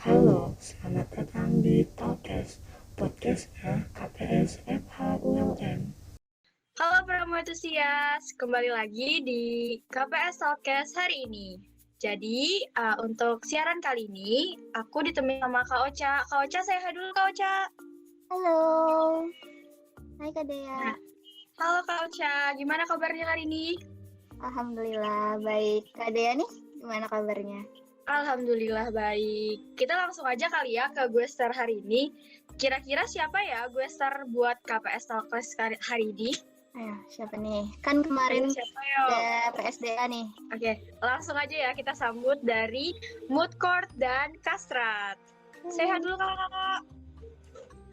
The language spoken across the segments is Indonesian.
Halo, selamat datang di Talkcast, podcastnya KPS FHULM. Halo Pramutusias, kembali lagi di KPS Talkcast hari ini. Jadi, untuk siaran kali ini, aku ditemani sama Kak Ocha. Kak Ocha, saya hai dulu Kak Ocha. Halo, hai Kak Dea. Nah, halo Kak Ocha, gimana kabarnya hari ini? Alhamdulillah baik. Kak Dea nih, gimana kabarnya? Alhamdulillah baik. Kita langsung aja kali ya ke Guestar hari ini. Kira-kira siapa ya Guestar buat KPS Talkcast hari ini? Ayo, siapa nih? Kan kemarin Siapa yo? ada PSDA nih. Oke, langsung aja ya kita sambut dari Mood Court dan Kastrat. Sehat dulu kakak.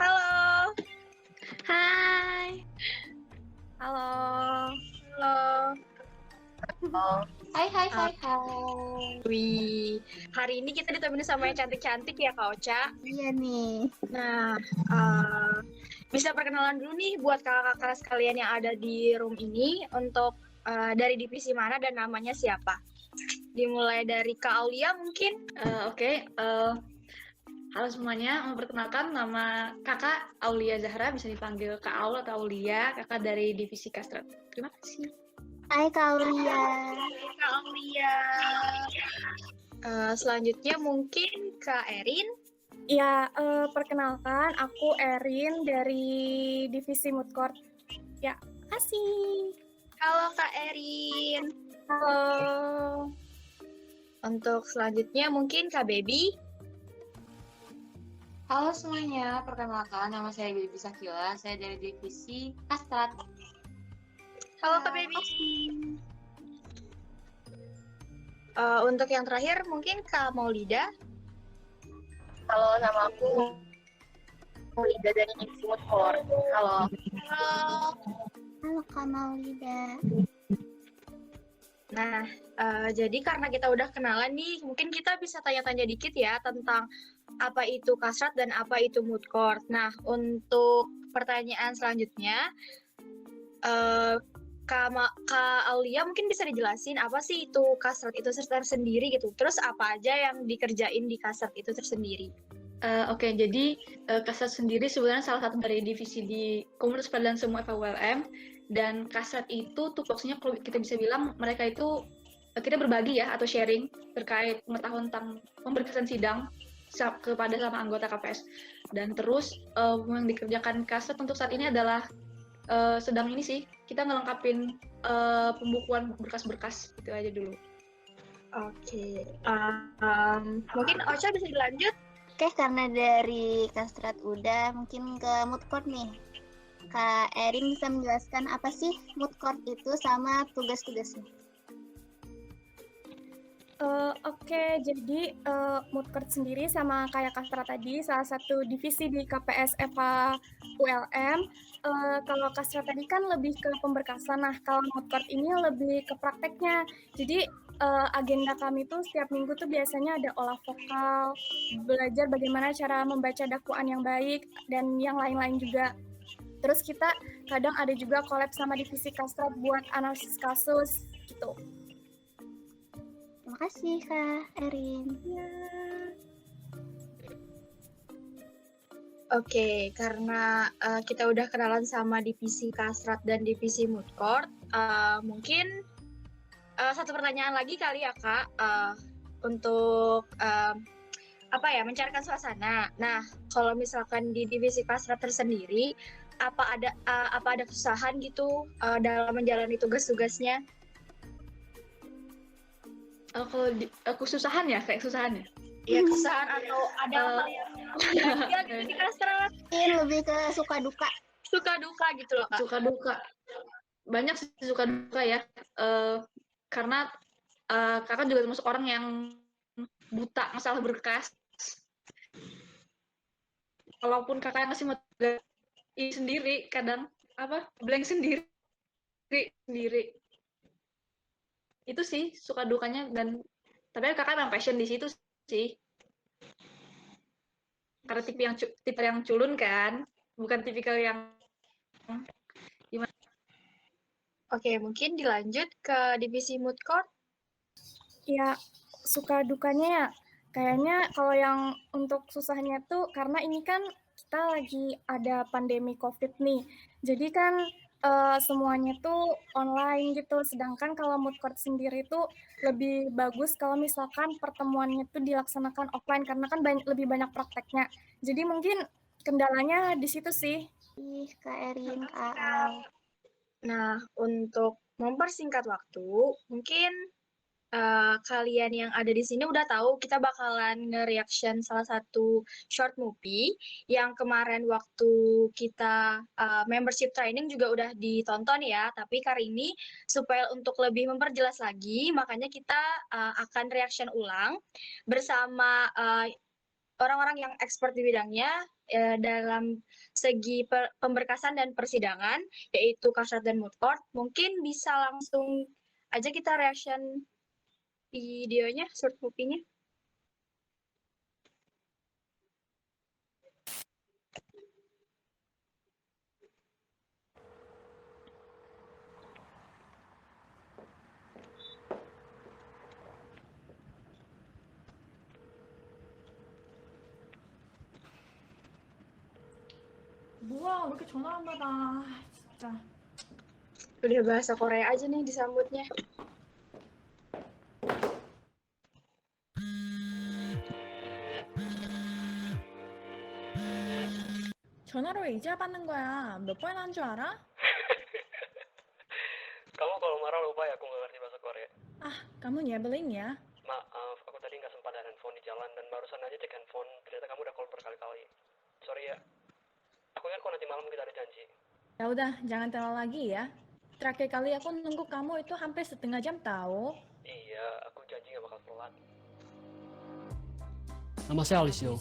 Halo. Hai. Halo. Halo. Hai. Wih, hari ini kita ditemani sama yang cantik-cantik ya Kak Ocha. Iya nih. Nah, bisa perkenalan dulu nih buat kakak-kakak sekalian yang ada di room ini untuk dari divisi mana dan namanya siapa? Dimulai dari Kak Aulia mungkin. Oke. Halo semuanya, memperkenalkan nama kakak Aulia Zahra, bisa dipanggil Kak Aul atau Aulia, kakak dari divisi Kastrat. Terima kasih. Hai Kak Aulia. Kak Aulia. Selanjutnya mungkin Kak Erin. Ya, perkenalkan aku Erin dari Divisi Mood Court. Ya, kasih. Halo Kak Erin. Halo. Untuk selanjutnya mungkin Kak Baby. Halo semuanya, perkenalkan nama saya Baby Sakila, saya dari divisi Kastrat. Halo Kak Baby. Untuk yang terakhir mungkin Kak Maulida. Halo, nama aku Maulida dari divisi Mood Court. Halo. Halo Kak Maulida. Nah, jadi karena kita udah kenalan nih, mungkin kita bisa tanya-tanya dikit ya tentang apa itu Kastrat dan apa itu Mood Court. Nah, untuk pertanyaan selanjutnya, Kak Aulia mungkin bisa dijelasin apa sih itu Kastrat itu tersendiri gitu. Terus apa aja yang dikerjain di Kastrat itu tersendiri? Oke, jadi Kastrat sendiri sebenarnya salah satu dari divisi di Komunitas Pelayanan Semua FHULM, dan Kastrat itu tupoksinya kalau kita bisa bilang mereka itu kita berbagi ya atau sharing terkait pengetahuan tentang pemberkasan sidang kepada sama anggota KPS. Dan terus yang dikerjakan Kastrat untuk saat ini adalah sedang ini sih, kita ngelengkapin pembukuan berkas-berkas itu aja dulu. Oke, mungkin Ocha bisa dilanjut. Oke, karena dari Kastrat udah, mungkin ke Mood Court nih. Kak Erin bisa menjelaskan apa sih Mood Court itu sama tugas-tugasnya? Oke, jadi Mood Court sendiri sama kayak Kastrat tadi, salah satu divisi di KPS FH ULM. Kalau Kastrat tadi kan lebih ke pemberkasan, nah kalau Mood Court ini lebih ke prakteknya. Jadi agenda kami tuh setiap minggu tuh biasanya ada olah vokal, belajar bagaimana cara membaca dakwaan yang baik, dan yang lain-lain juga. Terus kita kadang ada juga collab sama divisi Kastrat buat analisis kasus gitu. Terima kasih Kak Erin. Ya. Oke, karena kita udah kenalan sama divisi Kastrat dan divisi Mood Court, mungkin satu pertanyaan lagi kali ya Kak, untuk mencairkan suasana. Nah, kalau misalkan di divisi Kastrat tersendiri, apa ada kesusahan gitu dalam menjalani tugas-tugasnya? Kalau kesusahan ya, kayak kesusahan ya? Ya kesusahan atau ada hal yang gitu di Kastrat? Lebih ke suka duka. Suka duka gitu loh Kak. Suka duka. Banyak sih suka duka ya. Karena kakak juga termasuk orang yang buta masalah berkas. Walaupun kakak yang ngasih materi sendiri, kadang blank sendiri. Itu sih suka dukanya, dan tapi kakak memang passion di situ sih. Karena tipe yang culun kan, bukan tipikal yang gimana. Oke, mungkin dilanjut ke divisi Mood Court. Ya, suka dukanya ya Kayaknya kalau yang untuk susahnya tuh karena ini kan kita lagi ada pandemi COVID nih. Jadi kan semuanya tuh online gitu. Sedangkan kalau mood court sendiri tuh lebih bagus kalau misalkan pertemuannya tuh dilaksanakan offline karena kan lebih banyak prakteknya. Jadi mungkin kendalanya di situ sih. Ih, Kak Erin, Kak Al. Nah, untuk mempersingkat waktu, mungkin kalian yang ada di sini udah tahu kita bakalan nge-reaction salah satu short movie yang kemarin waktu kita membership training juga udah ditonton ya. Tapi kali ini supaya untuk lebih memperjelas lagi, makanya kita akan reaction ulang bersama orang-orang yang expert di bidangnya dalam segi pemberkasan dan persidangan, yaitu kasat dan moot court. Mungkin bisa langsung aja kita reaction videonya, short movie-nya. 뭐야, 왜 이렇게 전화 안 받아. 진짜. Udah bahasa Korea aja nih disambutnya. 전화를 왜 이제야 받는 거야? 몇 번이나 한 줄 알아? Kamu kalau marah lupa ya, aku nggak ngerti bahasa Korea. Ah, kamu nyebelin ya. Maaf, aku tadi nggak sempat ada handphone di jalan dan barusan aja cek handphone, ternyata kamu udah call berkali-kali. Sorry ya. Aku ingat kok nanti malam kita ada janji. Ya udah, jangan terlalu lagi ya. Terakhir kali aku nunggu kamu itu hampir setengah jam tahu. Iya, aku janji nggak bakal telat. Nama saya Alisio.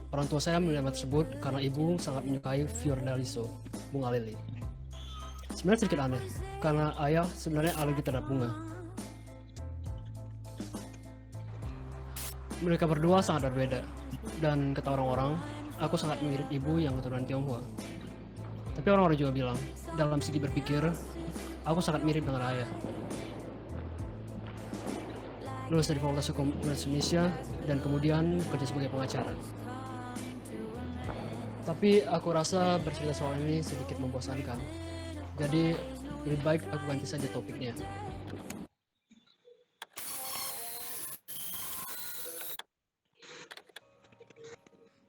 Orang tua saya memilih nama tersebut karena ibu sangat menyukai Fiordaliso, bunga lili. Sebenarnya sedikit aneh, karena ayah sebenarnya alergi terhadap bunga. Mereka berdua sangat berbeda, dan kata orang-orang, aku sangat mirip ibu yang keturunan Tionghoa. Tapi orang-orang juga bilang, dalam segi berpikir, aku sangat mirip dengan ayah. Lulus dari Fakultas Hukum Universitas Indonesia, dan kemudian bekerja sebagai pengacara. Tapi aku rasa bercerita soal ini sedikit membosankan. Jadi lebih baik aku ganti saja topiknya.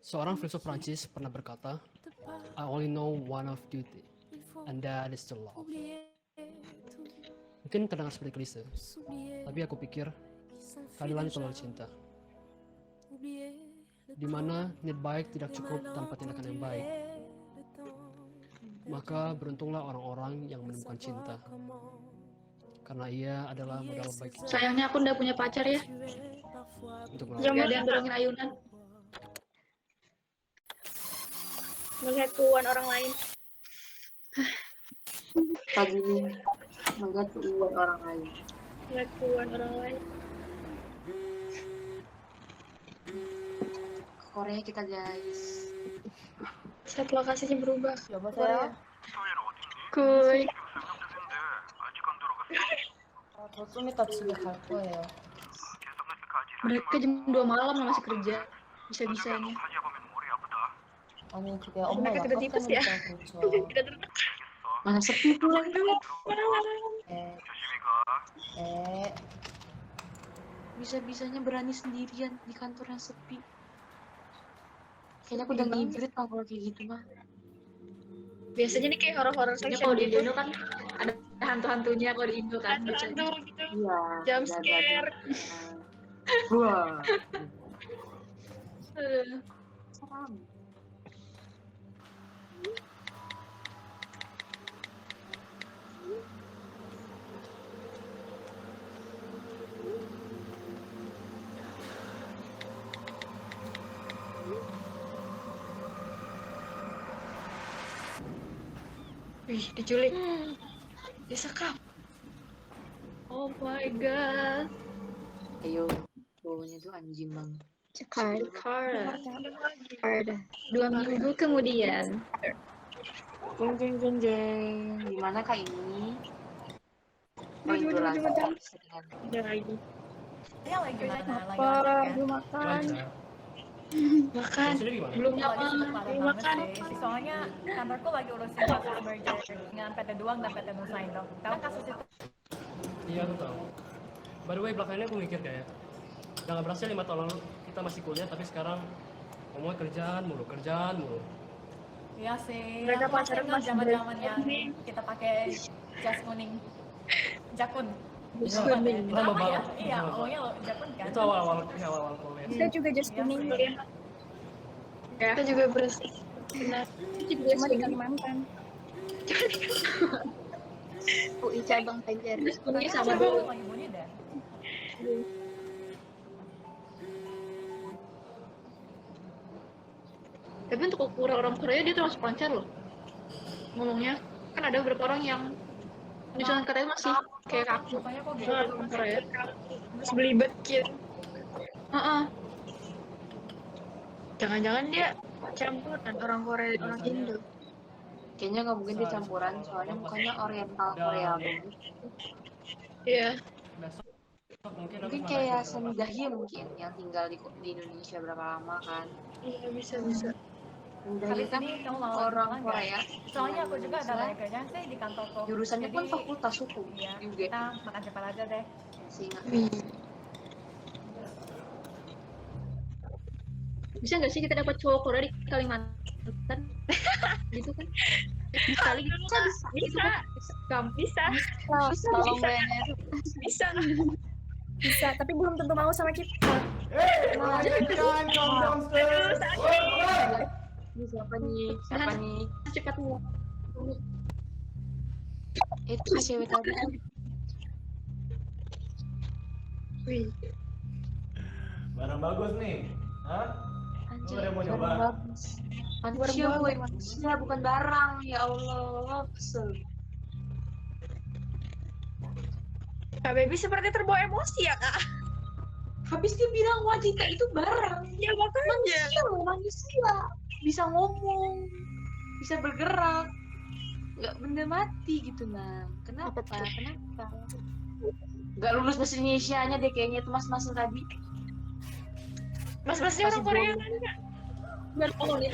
Seorang filsuf Prancis pernah berkata, I only know one of duty, and that is to love. Mungkin terdengar seperti klise, tapi aku pikir keadilan itu adalah cinta. Di mana niat baik tidak cukup tanpa tindakan yang baik. Maka beruntunglah orang-orang yang menemukan cinta. Karena ia adalah modal baik kita Sayangnya aku udah punya pacar ya. untuk Gak melawan. ada yang dorongin ayunan. Melihat keuangan orang lain. Pagi melihat keuangan orang lain. Melihat keuangan orang lain. Ke Korea kita guys. Saat lokasinya berubah. 여보세요? Kuy. 저 좀 이따 집에 갈 거예요. Mereka jam 2 malam masih kerja. Bisa-bisanya. 아니 그게 엄마 mereka 약속 udah tipes ya? 때문이니까 그렇죠. Kita terus mana sepi pulang dulu. orang-orang. Bisa-bisanya berani sendirian di kantor yang sepi. Kayaknya aku udah ngibrit kalau kayak gitu mah. Biasanya nih kayak horror-horror Biasanya section kalau di gitu. Indo kan ada hantu-hantunya kalau di Indo kan. Hantu-hantu biasanya. gitu. Iya. Jump scare. Wah. Eh, Seram. Wih, diculik. Disekap. Oh my god. Ayo, cowoknya tuh anjing banget. Jakarta. 2 minggu kemudian. Jeng jeng jeng jeng. Gimana kak ini? Oh itu Maju, lagi. maju. Seringan. Ada lagi. Ya lagi gimana? Lagi Lapar, lanjut kan? belum makan. Lancar. Makan. Sendiri gimana? Belum Lagi makan. sibuk parah Belum banget makan. sih. Soalnya kantorku lagi urusin kasus merger dengan PT Duang dan PT Nusa Indo. Karena kasus itu Iya aku tahu. By the way belakangan ini aku mikir kayak nggak berhasil 5 tahun lalu kita masih kuliah tapi sekarang ngomongnya kerjaan mulu. ya sih. Mereka Aku pacaran ingat masih zaman-zaman yang berkuning. kita pakai jas kuning. Jakun. Iya, kuning. lama Apa ya? banget. Iya, Lama awalnya lo jakun kan? Itu awal-awal kuliah. Kita juga just Iya kuning. sih. Ya. Kita juga bersih. Benar. Juga Cuma di Kalimantan. UI cabang Banjar. Tapi sama aku dulu. lagi bunyi deh. Tapi untuk ukuran orang Korea dia termasuk lancar loh. Ngomongnya kan ada beberapa orang yang misalnya katanya masih kayak kaku. Bukannya kok gitu? Orang Korea. Terus belibet gitu. Heeh. Jangan-jangan dia campuran orang Korea dan orang Indo. Kayaknya nggak mungkin dia campuran, soalnya mukanya oriental Korea banget. Iya. Besok mungkin aku Mungkin sama kayak Raisa. Sami Dahye mungkin yang tinggal di Indonesia berapa lama kan. Iya bisa. Sami Dahye Habis kan ini kamu mau orang pulang nggak? Korea. Soalnya aku juga ada Indonesia. banyak kerjaan sih di kantorku. Jurusannya pun Jadi, fakultas hukum Iya, juga. kita makan cepat aja deh. Sehingga Bisa nggak sih kita dapat cowok Korea di Kalimantan? Gitu kan? Sekali gitu. Bisa. Tolong banget. Bisa. Bisa, tapi belum tentu mau sama kita. ini siapa nih? Siapa nih? Cepat mau. Itu cewek tadi. Wih. Barang bagus nih. Hah? Anjir, Lu udah mau barang nyoba? bagus. Manusia gue, manusia bukan barang. Ya Allah, kesel. Kak Baby seperti terbawa emosi ya, Kak? Habis dia bilang wanita itu barang. Ya makanya. Manusia loh, manusia. Bisa ngomong, bisa bergerak. Nggak benda mati gitu, Nang. Kenapa? Kenapa? Nggak lulus bahasa Indonesia-nya deh kayaknya itu mas-mas tadi. Mas-masnya orang Korea kan? Belum ngomong nih.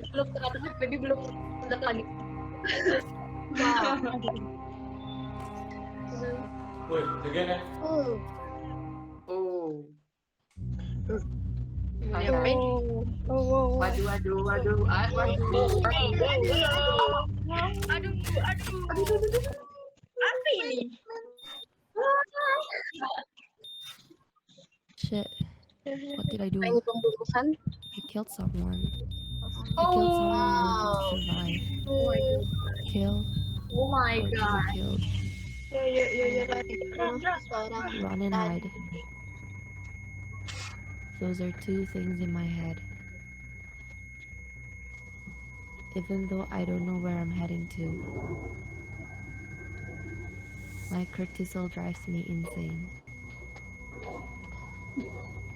Belum tengah-tengah, baby belum udah lagi. Woi, jagain ya. Oh. Ngapain? Waduh. Aduh. Apa ini? Shit. What did I do? Ini pembunuhan. I killed someone. I killed someone who wanted to survive. Kill. Oh my or to be god. killed. Ya. Run and hide. Those are two things in my head. Even though I don't know where I'm heading to, my cortisol drives me insane.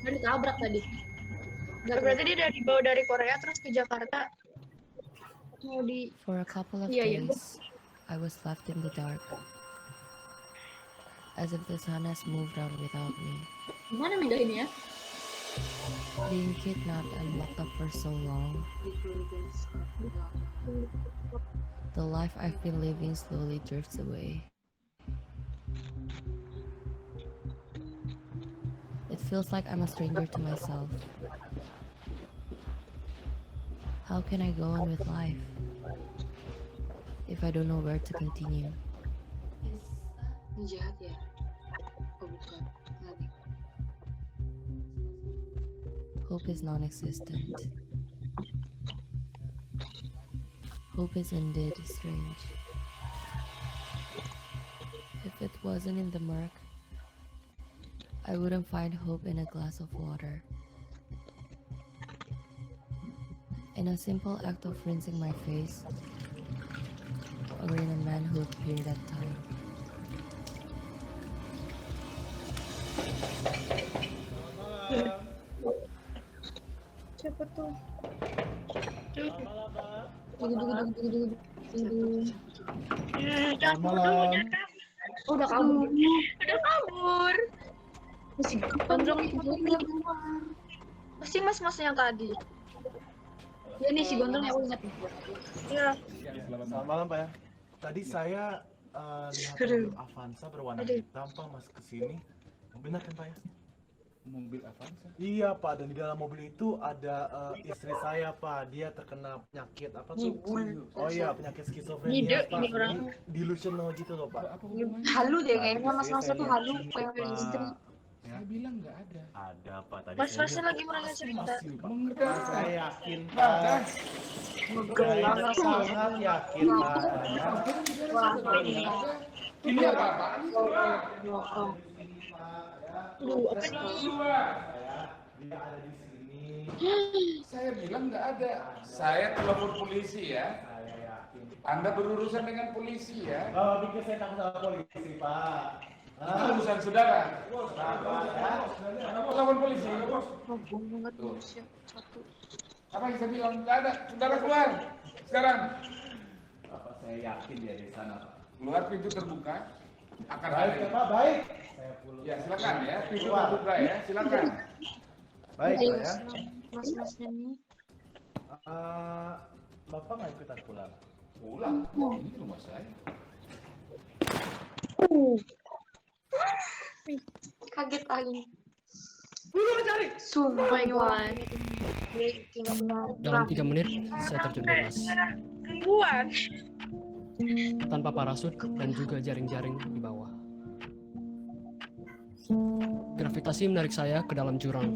Udah ditabrak tadi. Berarti dia dari bawa dari Korea terus ke Jakarta. Mau di For a couple of Iya. days, I was left in the dark, as if the sun has moved on without me. Gimana mindahinnya? Being kidnapped and locked up for so long, the life I've been living slowly drifts away. It feels like I'm a stranger to myself. How can I go on with life if I don't know where to continue? Ini jahat ya? Oh bukan. Nanti. Hope is non-existent. Hope is indeed strange. If it wasn't in the murk, I wouldn't find hope in a glass of water. In a simple act of rinsing my face, or in a man who appeared at time. Siapa tuh? Udah kabur. Si gondrong itu pasti mas-masnya tadi. Ya nih si gondrong yang aku ingat. Iya. Selamat malam Pak ya. Tadi saya lihat mobil Avanza berwarna hitam Pak masuk ke sini. Benar kan Pak ya? Mobil Avanza? Iya Pak, dan di dalam mobil itu ada istri saya Pak. Dia terkena penyakit apa tuh? Oh iya, penyakit skizofrenia Pak. Ini orang Delusional gitu loh Pak. Halu deh kayaknya mas-masnya tuh halu kayak istri. Saya bilang nggak ada. Ada Pak tadi. mas-masnya lagi merasa cerita. Saya yakin Pak. Saya sangat yakin Pak. Ini apa-apaan? Apa nih? Dia ada di sini. Saya bilang nggak ada. Saya telepon polisi ya. Saya yakin. Anda berurusan dengan polisi ya. Kalau pikir saya takut sama polisi Pak. Itu urusan saudara. Anda mau telepon polisi? Tuh. Apa yang saya bilang? Nggak ada. Saudara keluar. Sekarang. Bapak saya yakin dia di sana Pak. Keluar, pintu terbuka. Akan Baik ada. ya Pak, baik. Saya pulang. Ya silakan ya. Pintu terbuka ya. Silakan. Baik Pak ya. Mas-masnya nih. Bapak nggak ikutan pulang? Pulang. Ini rumah saya. Kaget lagi. Sumpah Iwan. Dalam 3 menit, saya terjun bebas. Buat. Tanpa parasut dan juga jaring-jaring di bawah. Gravitasi menarik saya ke dalam jurang.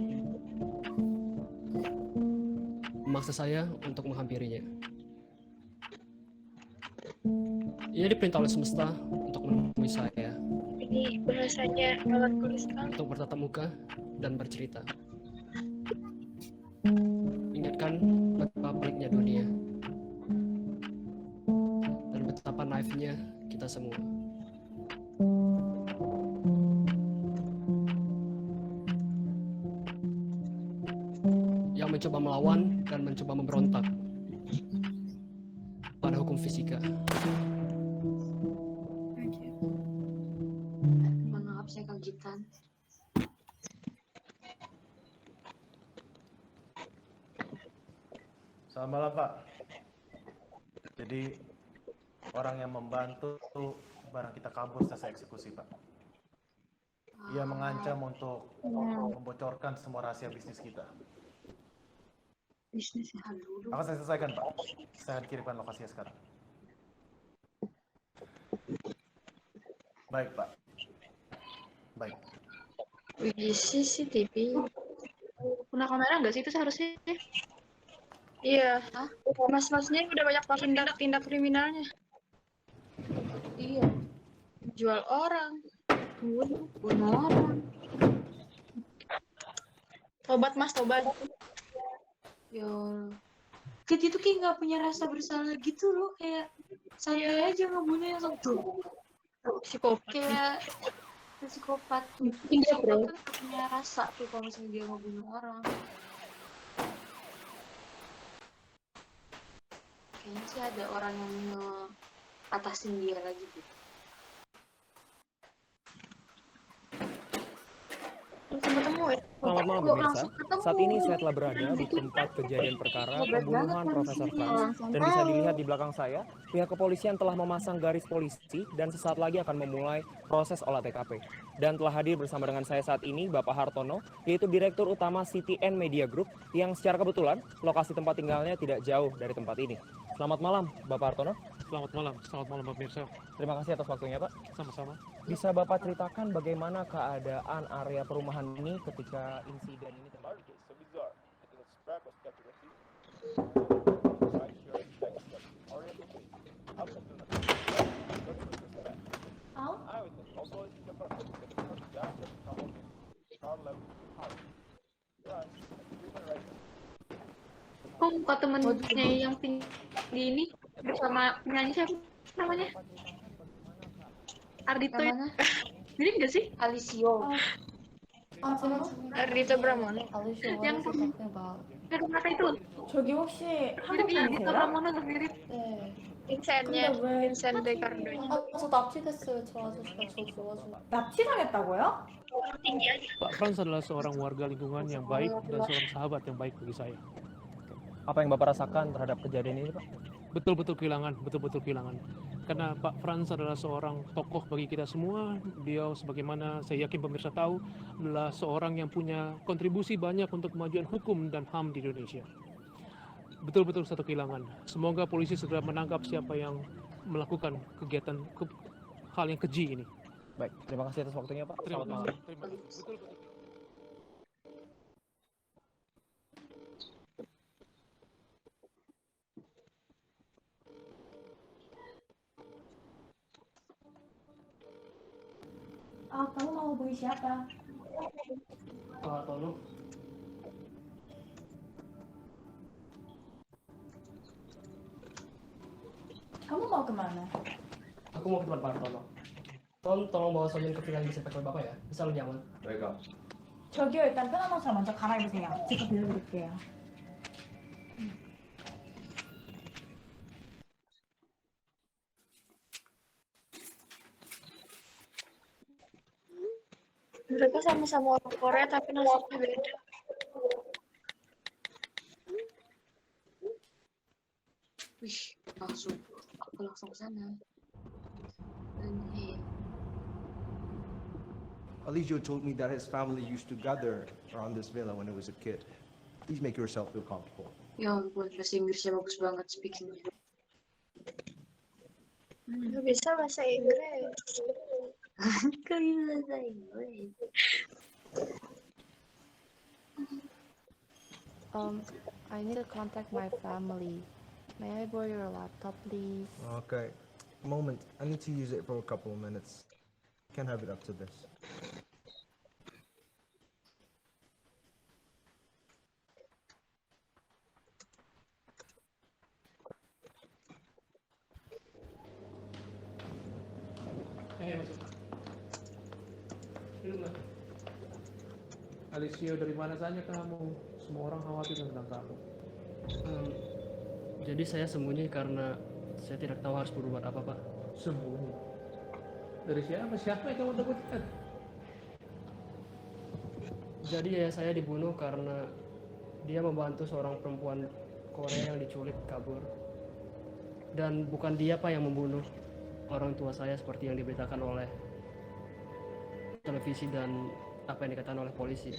Memaksa saya untuk menghampirinya. Ia diperintah oleh semesta untuk menemui saya, Ini bahasanya melankolis sekali. untuk bertatap muka dan bercerita. Ingatkan betapa peliknya dunia dan betapa naifnya kita semua. Yang mencoba melawan dan mencoba memberontak pada hukum fisika. Maaf saya kagetan. Selamat malam Pak. Jadi orang yang membantu barang kita kabur setelah saya eksekusi Pak. Ia mengancam untuk membocorkan semua rahasia bisnis kita. Bisnisnya halu. Akan saya selesaikan Pak. Saya akan kirimkan lokasinya sekarang. Baik Pak. Baik. Wih, CCTV. Punya kamera nggak sih itu seharusnya? Iya. Mas-masnya udah banyak tindak kriminalnya. Iya. Jual orang. Bunuh orang. Tobat mas, tobat. Ya Allah. Kayak dia tuh kayak nggak punya rasa bersalah gitu loh, kayak santai aja ngebunuh yang satu. Psikopat. Kayak psikopat. Iya, bro. Psikopat kan nggak punya rasa tuh kalau misalnya dia ngebunuh orang. Kayaknya sih ada orang yang nge-atasin dia lagi gitu. Selamat malam pemirsa. Saat ini saya telah berada di tempat kejadian perkara pembunuhan Profesor Franz. Dan bisa dilihat di belakang saya, pihak kepolisian telah memasang garis polisi dan sesaat lagi akan memulai proses olah TKP. Dan telah hadir bersama dengan saya saat ini Bapak Hartono, yaitu Direktur Utama CTN Media Group, yang secara kebetulan lokasi tempat tinggalnya tidak jauh dari tempat ini. Selamat malam Bapak Hartono. Selamat malam pemirsa. Terima kasih atas waktunya Pak. Sama-sama. Bisa Bapak ceritakan bagaimana keadaan area perumahan ini ketika insiden ini terjadi? Kok muka temennya yang tinggi ini bersama penyanyi siapa namanya? Ardito itu. Mirip gak sih? Alisio. Ardito Pramono. Yang kata itu. 저기 혹시 Mirip 한국인이세요? Ardito Pramono mirip. 네. Vincentnya, 근데 왜 Vincent Ricardo. 저 납치됐어요. 저 아저씨가 저 좋아서. 납치당했다고요? Tinggi aja. Pak Franz adalah seorang warga lingkungan yang baik dan seorang sahabat yang baik bagi saya. Apa yang Bapak rasakan terhadap kejadian ini, Pak? Betul-betul kehilangan. Karena Pak Franz adalah seorang tokoh bagi kita semua. Beliau sebagaimana saya yakin pemirsa tahu adalah seorang yang punya kontribusi banyak untuk kemajuan hukum dan HAM di Indonesia. Betul-betul satu kehilangan. Semoga polisi segera menangkap siapa yang melakukan kegiatan hal yang keji ini. Baik, terima kasih atas waktunya, Pak. Terima Selamat malam. kasih. Betul. Kamu mau hubungi siapa? Pak Tono, Kamu mau kemana? aku mau ke tempat Pak Tono. Tolong bawa Soyun ke villa yang disepak oleh Bapak ya, bisa lebih aman. Baik, Kak. 저기요, 일단 편한 옷을 먼저 갈아입으세요. 제가 빌려드릴게요. Mereka sama-sama orang Korea tapi nasibnya beda. Wih, aku langsung ke sana. Dan Eligio told me that his family used to gather around this villa when he was a kid. Please make yourself feel comfortable. ya ampun, bahasa Inggrisnya bagus banget speakingnya. Nggak bisa bahasa Inggris. Kok bisa bahasa Inggris? I need to contact my family. May I borrow your laptop, please? Okay. A moment. I need to use it for a couple of minutes. Can't have it up to this. Masuk. Duduklah. Alicia, dari mana saja kamu? Semua orang khawatir tentang kamu. Jadi saya sembunyi karena saya tidak tahu harus berbuat apa, Pak. Sembunyi? Dari siapa? Siapa yang kamu takutkan? Jadi ya saya dibunuh karena dia membantu seorang perempuan Korea yang diculik kabur. Dan bukan dia, Pak, yang membunuh orang tua saya seperti yang diberitakan oleh televisi dan apa yang dikatakan oleh polisi.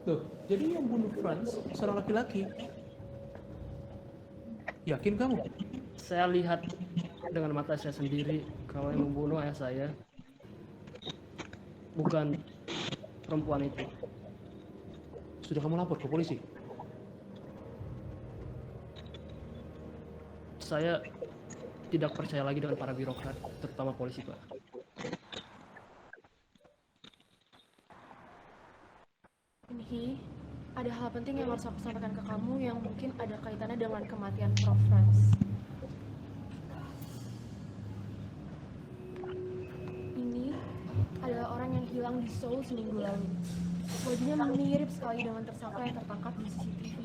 Tuh, jadi yang bunuh Franz seorang laki-laki. Yakin kamu? Saya lihat dengan mata saya sendiri kalau yang membunuh ayah saya bukan perempuan itu. Sudah kamu lapor ke polisi? Saya tidak percaya lagi dengan para birokrat, terutama polisi, Pak. Inhi, ada hal penting yang harus aku sampaikan ke kamu yang mungkin ada kaitannya dengan kematian Prof. Franz. Ini adalah orang yang hilang di Seoul seminggu lalu. Wajahnya mirip sekali dengan tersangka yang tertangkap di CCTV.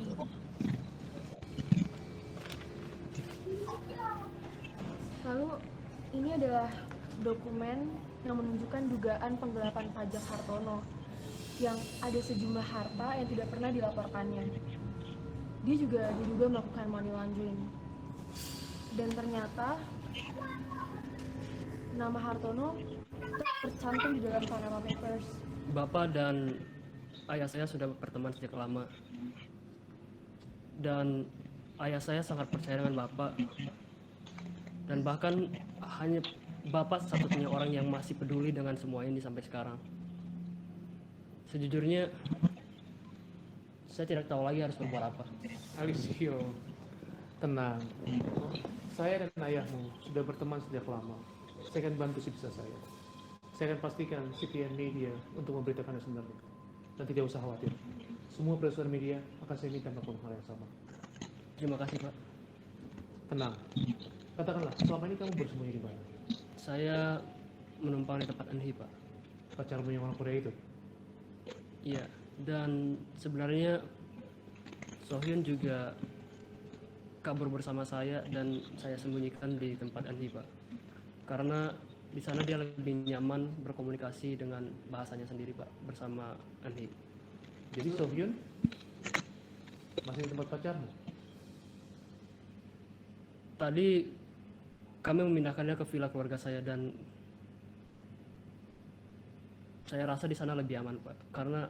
Lalu, ini adalah dokumen yang menunjukkan dugaan penggelapan pajak Hartono yang ada sejumlah harta yang tidak pernah dilaporkannya. Dia juga diduga melakukan money laundering. Dan ternyata nama Hartono tercantum di dalam Panama Papers. Bapak dan ayah saya sudah berteman sejak lama. Dan ayah saya sangat percaya dengan Bapak. Dan bahkan hanya Bapak satu-satunya orang yang masih peduli dengan semua ini sampai sekarang. Sejujurnya, saya tidak tahu lagi harus berbuat apa. Alicio, tenang. Saya dan ayahmu sudah berteman sejak lama. Saya akan bantu sebisa saya. Saya akan pastikan CPN Media untuk memberitakan yang sebenarnya. Dan tidak usah khawatir. Semua produser media akan saya minta melakukan hal yang sama. Terima kasih, Pak. Tenang. Katakanlah, selama ini kamu bersembunyi di mana? Saya menumpang di tempat Enhi, Pak. Pacarmu yang orang Korea itu? Iya, dan sebenarnya Sohyun juga kabur bersama saya dan saya sembunyikan di tempat Anhi, Pak. Karena di sana dia lebih nyaman berkomunikasi dengan bahasanya sendiri, Pak, bersama Anhi. Jadi Sohyun masih di tempat pacarmu? Tadi kami memindahkannya ke villa keluarga saya dan saya rasa di sana lebih aman, Pak. Karena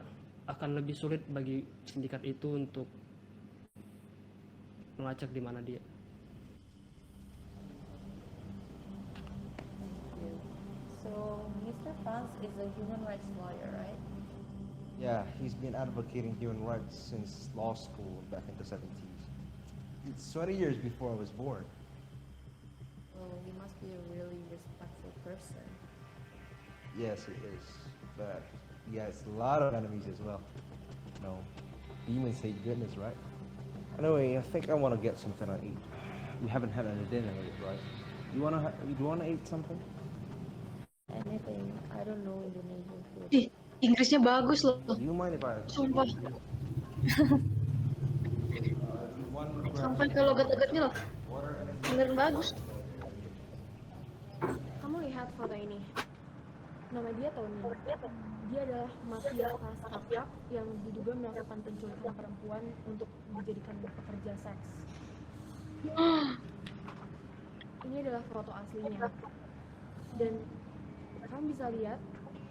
akan lebih sulit bagi sindikat itu untuk melacak di mana dia. So, Mr. Franz is a human rights lawyer, right? Yeah, he's been advocating human rights since law school back in the 70s. It's 20 years before I was born. Well, he must be a really respectful person. Yes, he is. But he has a lot of enemies as well. No, demons hate goodness, right? Anyway, I think I want to get something to eat. You haven't had any dinner yet, right? You wanna eat something? Anything. I don't know Indonesian food. Ih, Inggrisnya bagus loh. Do you mind if I? Sumpah. Sampai ke logat-logatnya loh. Beneran bagus. Kamu lihat foto ini. Nama dia Tony. Dia adalah mafia kelas kakak yang diduga melakukan penculikan perempuan untuk dijadikan pekerja seks. Ini adalah foto aslinya. Dan kamu bisa lihat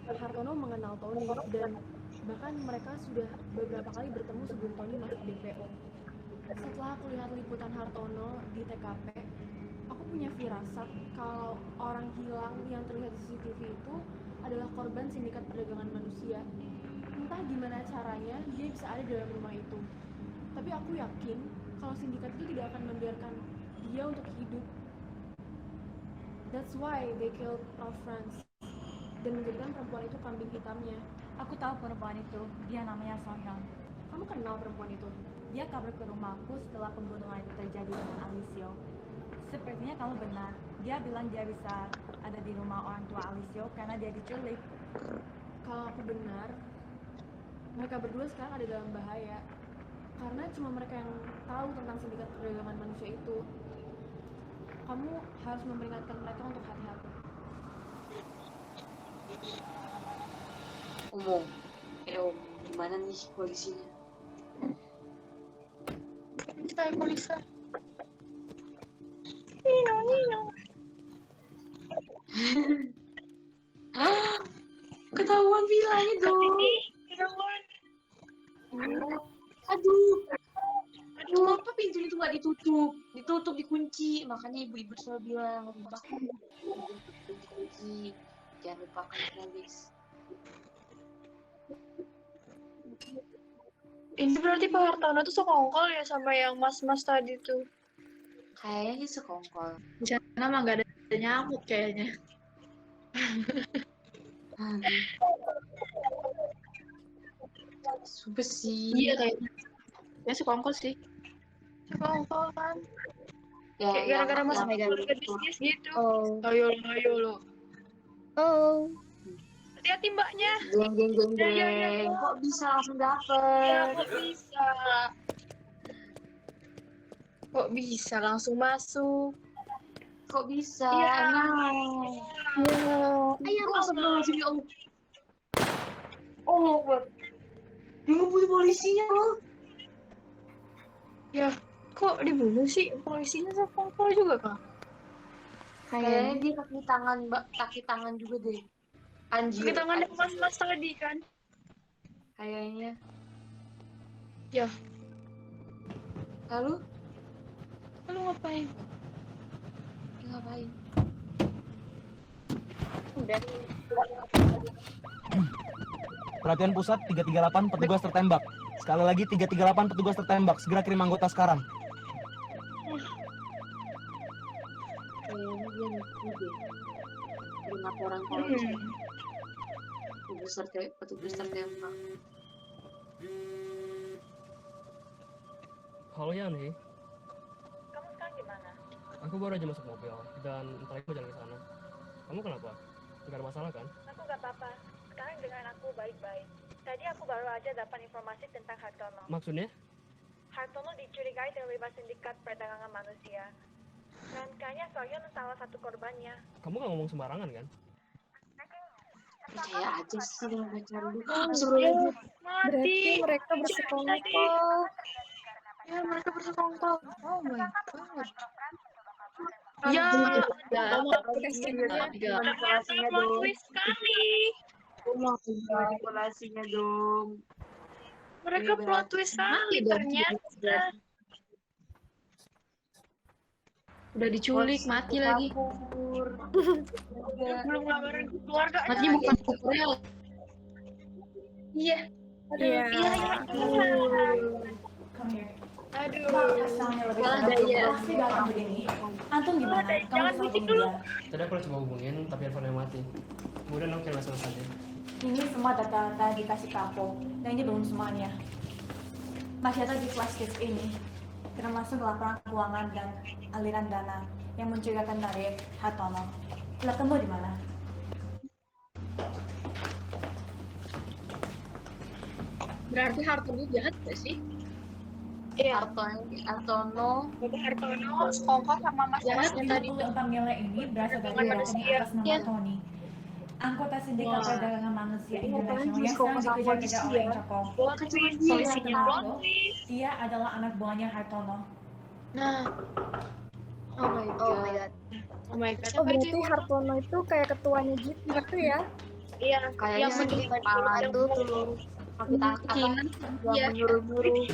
Hartono mengenal Tony dan bahkan mereka sudah beberapa kali bertemu sebelum Tony masuk DPO. Setelah aku lihat liputan Hartono di TKP, aku punya firasat kalau orang hilang yang terlihat di CCTV itu adalah korban sindikat perdagangan manusia. Entah gimana caranya dia bisa ada dalam rumah itu. Tapi aku yakin kalau sindikat itu tidak akan membiarkan dia untuk hidup. That's why they killed our friends dan menjadikan perempuan itu kambing hitamnya. Aku tahu perempuan itu, dia namanya Sohyun. Kamu kenal perempuan itu? Dia kabur ke rumahku setelah pembunuhan itu terjadi dengan Alisio. Sepertinya kamu benar, dia bilang dia bisa ada di rumah orang tua Alisio karena dia diculik. Kalau aku benar, mereka berdua sekarang ada dalam bahaya. Karena cuma mereka yang tahu tentang sindikat perdagangan manusia itu. Kamu harus memperingatkan mereka untuk hati-hati. Om, gimana nih polisinya? Saya polisi. Nino. Ketahuan bilangnya dong. Ketahuan. Aduh, kenapa pintu itu nggak ditutup? Ditutup, dikunci. Makanya ibu-ibu selalu bilang, dikunci. Jangan lupa nulis. Ini berarti Pak Hartono tuh sekongkol ya sama yang mas-mas tadi tuh. Kayaknya sekongkol. Di sana mah nggak ada nyamuk kayaknya. Sumpah sih. Iya kayaknya. Ya sekongkol sih. Sekongkol kan. Ya, kayak gara-gara mas keluarga bisnis gitu. Ayo lo. Oh. Hati-hati mbaknya. Geng. Kok bisa langsung dapet? Ya, kok bisa langsung masuk? Kok bisa? Ya. Ayo masuk dulu sini om. Oh, dibunuh polisinya loh. Ya, kok dibunuh sih? Polisinya sekongkol juga kah? Kayaknya dia kaki tangan juga deh. Anjir. Kaki tangan mas-mas tadi kan? Kayaknya. Ya. Lalu ngapain? Ngapain? Udah. Perhatian pusat 338 petugas tertembak. Sekali lagi 338 petugas tertembak. Segera kirim anggota sekarang. Kayaknya dia nipu deh. Kirim laporan polisi. Petugas tertembak. Halo Yani. Kamu sekarang gimana? Aku baru aja masuk mobil dan entar lagi mau jalan ke sana. Kamu kenapa? Gak ada masalah kan? Aku nggak apa-apa. Sekarang dengan aku baik-baik. Tadi aku baru aja dapat informasi tentang Hartono. Maksudnya? Hartono dicurigai terlibat sindikat perdagangan manusia. Dan kayaknya Sohyun salah satu korbannya. Kamu nggak ngomong sembarangan kan? Percaya aja sih dengan pacar lu. Berarti mereka bersekongkol. Ya, mereka bersekongkol. Oh my god. Ya, manipulasinya dong. Manipulasinya dong. Mereka plot twist sekali ternyata. Udah diculik, mati lagi. Belum laporan ke keluarga. Matinya bukan Korea. Iya. Iya. Aduh, salah daya. Pasti gampang begini. Antum gimana? Kamu bisa dulu. Tadi aku coba hubungin, tapi handphone mati. Kemudian aku kirim SMS aja. Ini semua data-data dikasih kapok, dan ini belum semuanya. Masih ada di flash disk ini, termasuk laporan keuangan dan aliran dana yang mencurigakan dari Hartono. Telah temu di mana? Berarti Hartono jahat gak sih? Iya. Hartono, sekongkol sama Mas Jahat Masnya tadi. 34 miliar ini berasal dari rekening atas nama Tony, anggota sindikat perdagangan manusia internasional yang sekarang dikejar-kejar oleh Interpol. Solusinya Hartono, dia adalah anak buahnya Hartono. Nah, oh my god. Oh my god. Oh, berarti Hartono itu kayak ketuanya gitu ya? Iya, Kayaknya yang di kepala tuh yang nyuruh-nyuruh.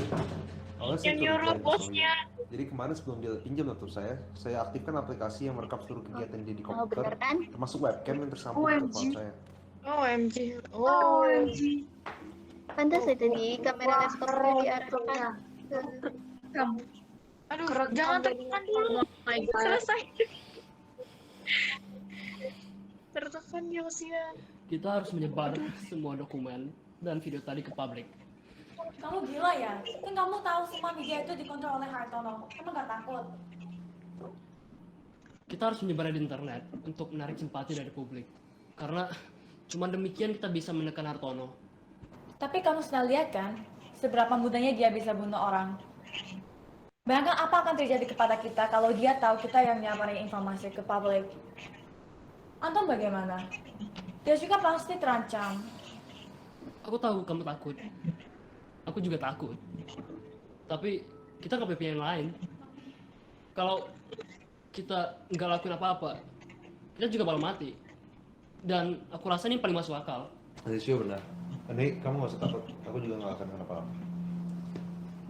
Awalnya saya yang turun nyuruh dari bosnya. Sony. Jadi kemarin sebelum dia pinjam laptop saya aktifkan aplikasi yang merekam seluruh kegiatan dia di komputer, bener kan? termasuk webcam yang tersambung ke OMG. telepon saya. OMG. OMG. Pantas itu di kamera laptopnya diarahkan ke kamu. Aduh, jangan tertekan dulu. Selesai. Tertekan ya Sia. Kita harus menyebar semua dokumen dan video tadi ke publik. Kamu gila ya? Kan kamu tahu semua media itu dikontrol oleh Hartono. Kamu gak takut? Kita harus menyebarnya di internet untuk menarik simpati dari publik. Karena cuma demikian kita bisa menekan Hartono. Tapi kamu sudah lihat kan, seberapa mudahnya dia bisa bunuh orang. Bayangkan apa akan terjadi kepada kita kalau dia tahu kita yang nyabarin informasi ke publik. Antum bagaimana? Dia juga pasti terancam. Aku tahu kamu takut. Aku juga takut. Tapi kita nggak punya pilihan lain. Kalau kita nggak lakuin apa-apa, kita juga bakal mati. Dan aku rasa ini paling masuk akal. Alicia benar. Ini kamu nggak usah takut. Aku juga nggak akan kenapa-napa.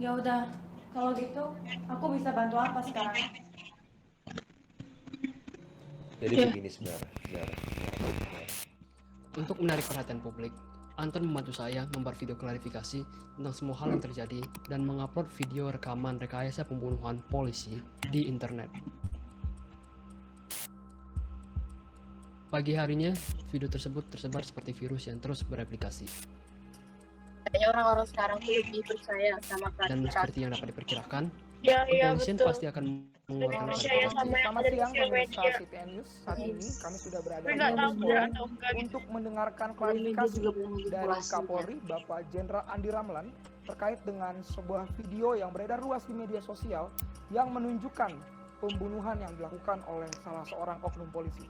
Ya udah, kalau gitu aku bisa bantu apa sekarang? Jadi begini sebenarnya. Untuk menarik perhatian publik, Anton membantu saya membuat video klarifikasi tentang semua hal yang terjadi dan mengupload video rekaman rekayasa pembunuhan polisi di internet. Pagi harinya, video tersebut tersebar seperti virus yang terus bereplikasi. Kayaknya orang-orang sekarang tuh lebih percaya sama Dan seperti yang dapat diperkirakan, Ya, kepolisian betul. pasti akan mengeluarkan Percaya sama yang Selamat ada di siang sosial pemirsa media. CTN News. Saat ini kami sudah berada Tapi di nggak tahu Mabes benar Polri atau enggak gitu. untuk mendengarkan Media klarifikasi juga dari memanipulasi, Kapolri Bapak Jenderal Andi Ramlan terkait dengan sebuah video yang beredar luas di media sosial yang menunjukkan pembunuhan yang dilakukan oleh salah seorang oknum polisi.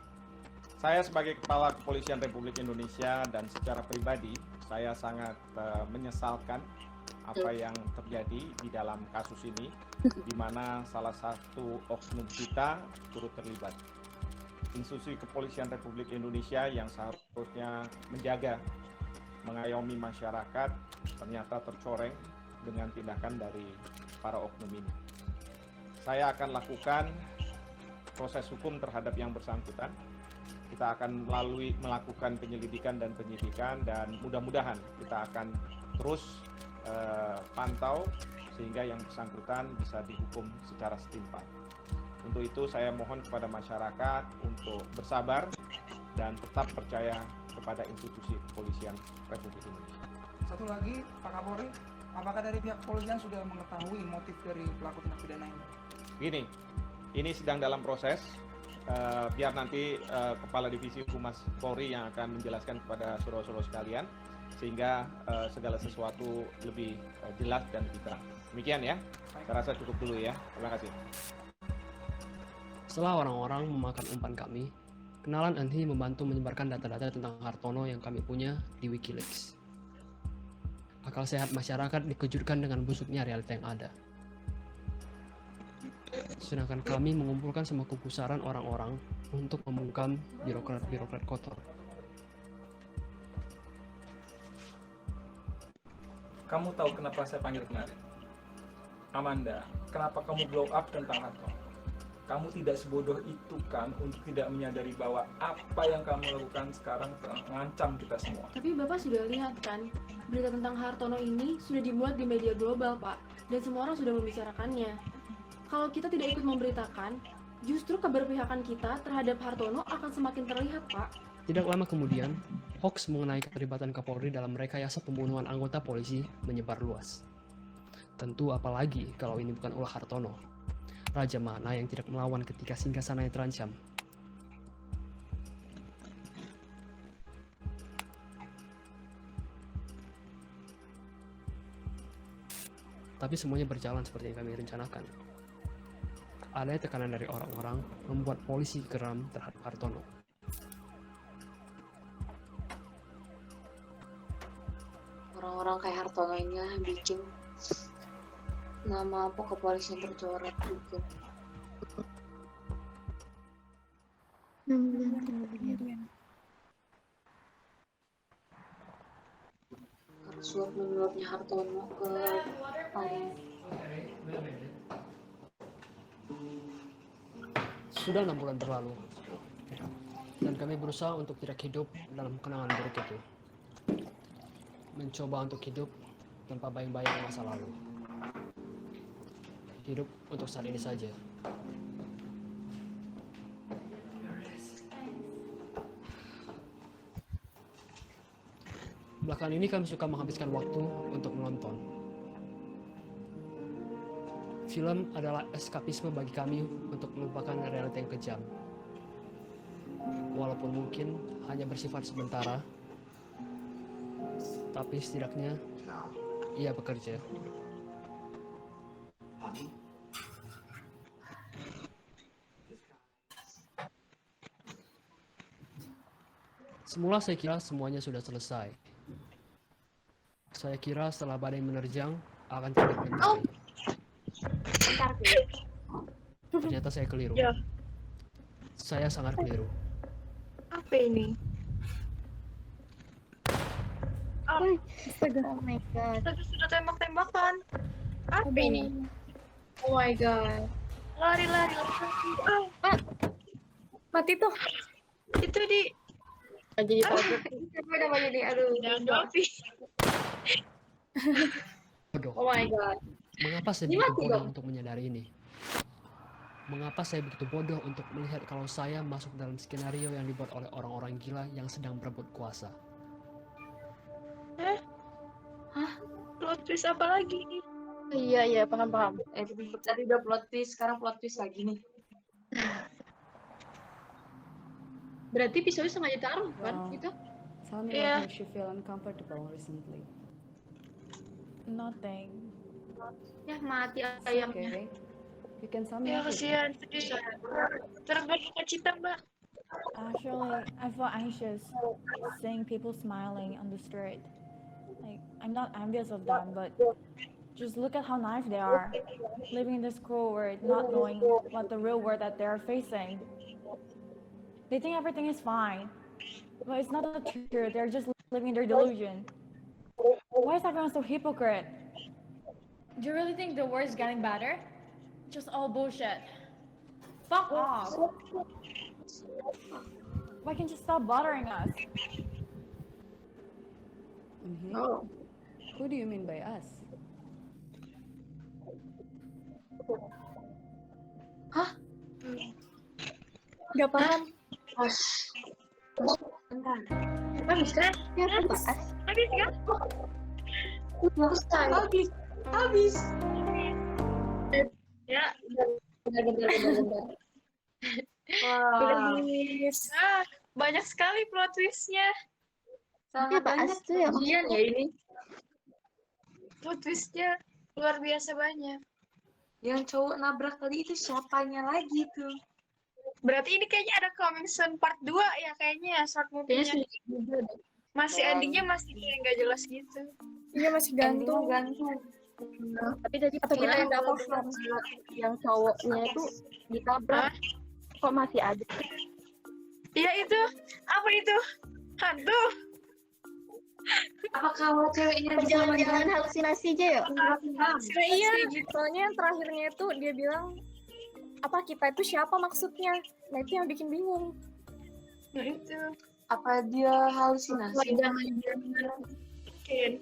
Saya sebagai Kepala Kepolisian Republik Indonesia dan secara pribadi, saya sangat menyesalkan apa yang terjadi di dalam kasus ini, di mana salah satu oknum kita turut terlibat. Institusi Kepolisian Republik Indonesia yang seharusnya menjaga, mengayomi masyarakat, ternyata tercoreng dengan tindakan dari para oknum ini. Saya akan lakukan proses hukum terhadap yang bersangkutan. Kita akan melakukan penyelidikan dan penyidikan, dan mudah-mudahan kita akan terus pantau sehingga yang bersangkutan bisa dihukum secara setimpal. Untuk itu saya mohon kepada masyarakat untuk bersabar dan tetap percaya kepada institusi kepolisian Republik Indonesia. Satu lagi, Pak Kapolri, apakah dari pihak kepolisian sudah mengetahui motif dari pelaku tindak pidana ini? Gini, ini sedang dalam proses. Biar nanti Kepala Divisi Humas Polri yang akan menjelaskan kepada saudara-saudara sekalian, sehingga segala sesuatu lebih jelas dan lebih terang. Demikian ya. Saya rasa cukup dulu ya. Terima kasih. Setelah orang-orang memakan umpan kami, kenalan Anthi membantu menyebarkan data-data tentang Hartono yang kami punya di Wikileaks. Akal sehat masyarakat dikejutkan dengan busuknya realita yang ada. Sedangkan kami mengumpulkan semua kegusaran orang-orang untuk membungkam birokrat-birokrat kotor. Kamu tahu kenapa saya panggil kemarin? Amanda, kenapa kamu blow up tentang Hartono? Kamu tidak sebodoh itu kan untuk tidak menyadari bahwa apa yang kamu lakukan sekarang mengancam kita semua. Tapi Bapak sudah lihat kan, berita tentang Hartono ini sudah dimuat di media global, Pak. Dan semua orang sudah membicarakannya. Kalau kita tidak ikut memberitakan, justru keberpihakan kita terhadap Hartono akan semakin terlihat, Pak. Tidak lama kemudian, hoax mengenai keterlibatan Kapolri dalam rekayasa pembunuhan anggota polisi menyebar luas. Tentu apalagi kalau ini bukan ulah Hartono. Raja mana yang tidak melawan ketika singgasananya terancam? Tapi semuanya berjalan seperti yang kami rencanakan. Adanya tekanan dari orang-orang membuat polisi geram terhadap Hartono. Orang-orang kayak Hartono ini lah yang bikin nama apa kepolisian tercoret juga. Karena suap menyuapnya Hartono ke Sudah 6 bulan berlalu, dan kami berusaha untuk tidak hidup dalam kenangan buruk itu. Mencoba untuk hidup tanpa bayang-bayang masa lalu. Hidup untuk saat ini saja. Belakangan ini kami suka menghabiskan waktu untuk menonton. Film adalah eskapisme bagi kami untuk melupakan realita yang kejam. Walaupun mungkin hanya bersifat sementara, tapi setidaknya ia bekerja. Semula saya kira semuanya sudah selesai. Saya kira setelah badai menerjang akan tidak berhenti. Ternyata saya keliru. Saya sangat keliru. Apa ini? Oh my god. Sudah tembak-tembakan. Apa ini? Oh my god. Lari. Mati tuh. Itu di. Jadi apa namanya nih? Aduh. Bodoh. Oh my god. Mengapa saya begitu bodoh untuk menyadari ini? Mengapa saya begitu bodoh untuk melihat kalau saya masuk dalam skenario yang dibuat oleh orang-orang gila yang sedang berebut kuasa? Hah? Plot twist apa lagi? Iya, paham. Tadi udah plot twist, sekarang plot twist lagi nih. Berarti pisaunya sengaja taruh kan? Gitu? Tell me what makes you feel uncomfortable recently. Nothing. Ya mati ayamnya. Okay. You can tell me Ya everything. kasihan. Terus berduka cita, Mbak. Actually, I feel anxious seeing people smiling on the street. Like, I'm not envious of them, but just look at how naive they are, living in this cruel world, not knowing what the real world that they're facing. They think everything is fine, but it's not the truth. They're just living in their delusion. Why is everyone so hypocrite? Do you really think the world is getting better? Just all bullshit. Fuck off. Why can't you stop bothering us? Oh. Who do you mean by us? Hah? Gak paham. Bentar. Habis kan? Habis kan? Habis. Ya, bentar. Wah. Banyak sekali plot twist-nya. Sangat banyak tuh ya ya ini. Plot twist-nya. Luar biasa banyak. Yang cowok nabrak tadi itu siapanya lagi tuh? Berarti ini kayaknya ada coming soon part 2 ya kayaknya short movie-nya. Masih endingnya masih kayak nggak jelas gitu. Iya masih gantung. Tapi tadi Atau kita yang nggak paham yang cowoknya itu ditabrak kok masih ada. Iya itu. Apa itu? Hantu. Apa kalau ceweknya Jangan-jangan halusinasi aja ya? Iya, soalnya yang terakhirnya itu dia bilang apa kita itu siapa maksudnya? Nah itu yang bikin bingung. Nah itu. Apa dia halusinasi?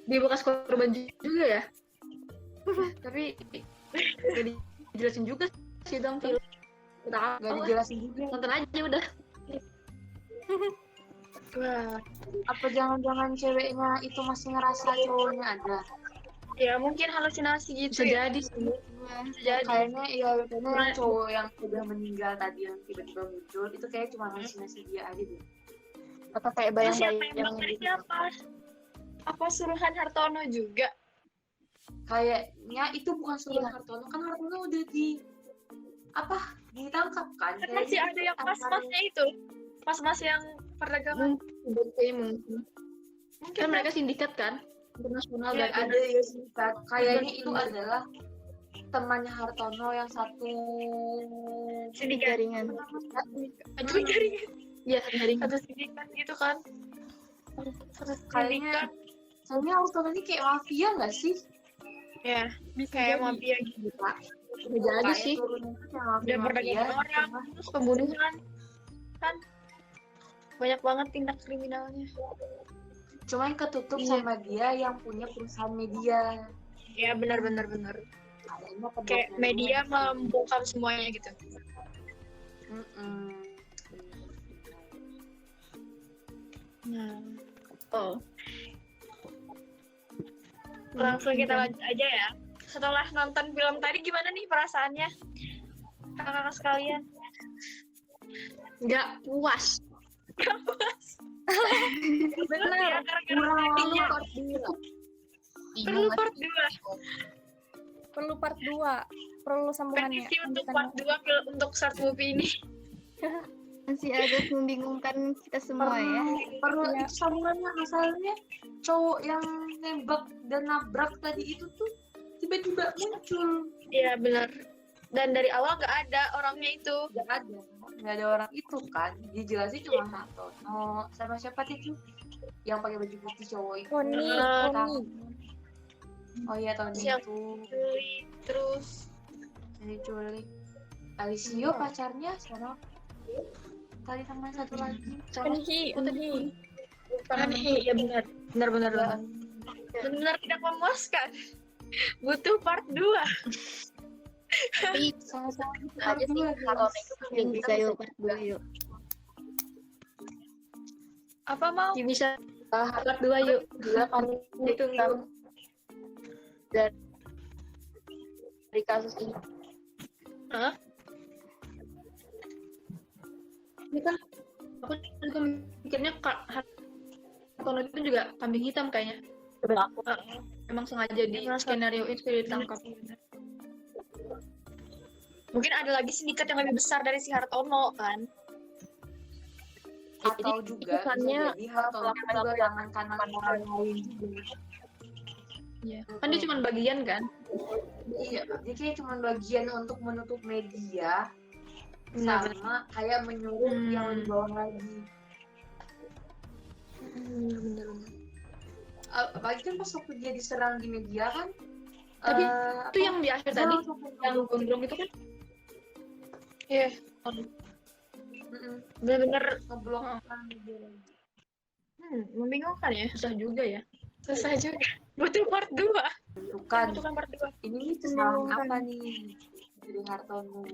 Dia bekas korban juga ya. Tapi gak dijelasin juga sih dalam film. Gak dijelasin juga. Nonton aja udah. Wah, apa jangan-jangan ceweknya itu masih ngerasa cowoknya ada? Ya mungkin halusinasi gitu. Bisa jadi sih. Bisa jadi. Kayaknya yang cowok yang udah meninggal tadi yang tiba-tiba muncul itu kayak cuma halusinasi dia aja deh. Atau kayak bayang-bayang siapa? Apa suruhan Hartono juga? Kayaknya itu bukan suruhan Hartono, kan Hartono udah ditangkap kan? Masih ada yang pas-pasnya itu. Pas-pas yang perdagangan. Mungkin. Kan mereka sindikat kan? Internasional Ya, bahkan. ada ya sindikat. Kayaknya itu adalah temannya Hartono yang satu jaringan. Aduh jaringan. Iya, jaringan. Satu sindikat gitu kan. Kayaknya soalnya Hartono ini kayak mafia nggak sih? Ya, kayak mafia gitu. Udah jadi sih. Udah perdagangan orang, terus pembunuhan. Kan banyak banget tindak kriminalnya. Cuma yang ketutup sama dia yang punya perusahaan media. Ya benar. Kayak media membungkam semuanya gitu. Nah, langsung kita lanjut aja ya. Setelah nonton film tadi gimana nih perasaannya kakak-kakak sekalian? Nggak puas. Benar ya, gara-gara perlu part 2. Perlu part 2. Perlu sambungannya. Petisi untuk part 2 untuk short movie ini. Masih agak membingungkan kita semua ya. Perlu itu sambungannya, masalahnya cowok yang nembak dan nabrak tadi itu tuh tiba-tiba muncul. Iya benar. Dan dari awal nggak ada orangnya itu. Nggak ada orang itu kan. Dijelasin cuma Hartono sama siapa itu yang pakai baju putih cowok itu. Tony. Oh iya Tony itu. Terus diculik. Alicio pacarnya siapa? Tadi sama satu lagi. Anhi, ya benar. Benar tidak memuaskan. Butuh part 2. Tapi sama-sama aja sih kalau itu penting bisa yuk part 2 yuk. Apa mau? Bisa part 2 yuk. Gila kamu itu dari kasus ini. Hah? Ini kan aku juga mikirnya Hartono itu juga kambing hitam kayaknya. Emang sengaja di skenario itu ditangkap. Mungkin ada lagi sindikat yang lebih besar dari si Hartono kan? Atau juga bisa jadi Hartono juga tangan kanan orang lain juga. Iya. Kan dia cuma bagian kan? Iya, dia kayak cuma bagian untuk menutup media sama kayak menyuruh yang di bawah lagi. Bener. Apalagi kan pas waktu dia diserang di media kan. Tapi itu yang di akhir tadi, yang gondrong itu kan? Iya. Bener-bener ngeblok media. Membingungkan ya? Susah juga ya. Susah juga. Butuh part 2. Bukan part 2. Ini kesalahan apa nih dari Hartono?